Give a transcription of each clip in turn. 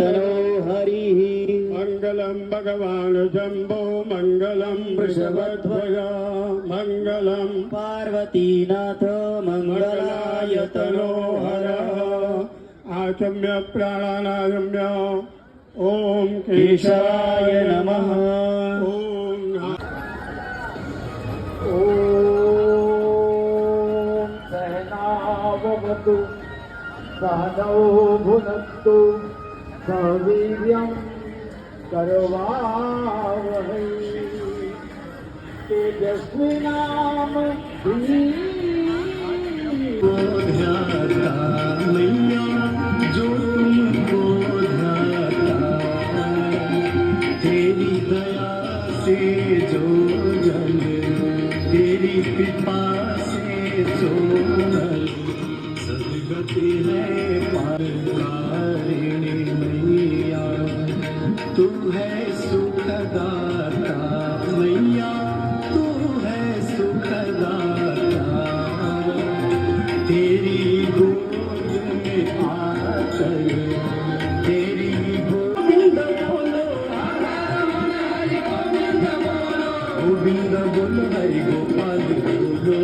तनो हरिः मंगलम भगवान शंभो मंगलम वृषभध्वज मंगलम पार्वतीनाथ मंगलाय तनो हरः आचम्य प्राणानायम्य ओम केशवाय नमः ओम ॐ सहनावतु सहनौ भुनक्तु सह वीर्यं करवावहै तेजस्विनाम ध्याता मैया जो तुमको ध्याता तेरी दया से जो जन तेरी कृपा से जो नल सदगति है पारिणी मैया तू है सुखदाता मैया तू है सुखदाता तेरी गोद में आकर तेरी गोविंद बोलो गोविंद बोलो हरि गोपाल बोलो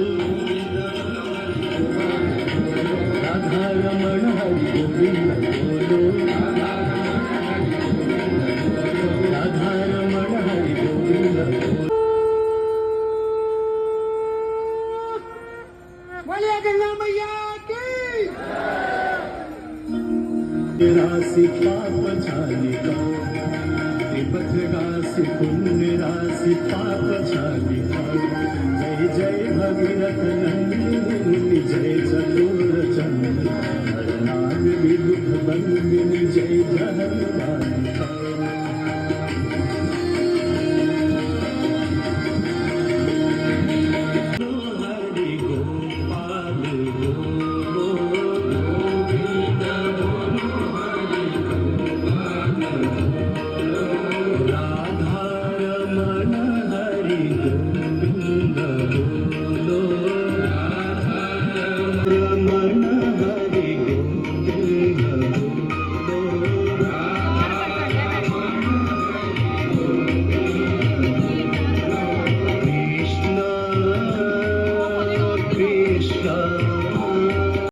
राधा रमण हरि गोविंद बोलो राधा रमण हरि गोविंद बोलो बोलिए गंगा मैया की राशि पाप छालिका तिपथ राशि पुण्य राशि पाप छालिका जय जय भगीरथ नंदिनी जय चतुर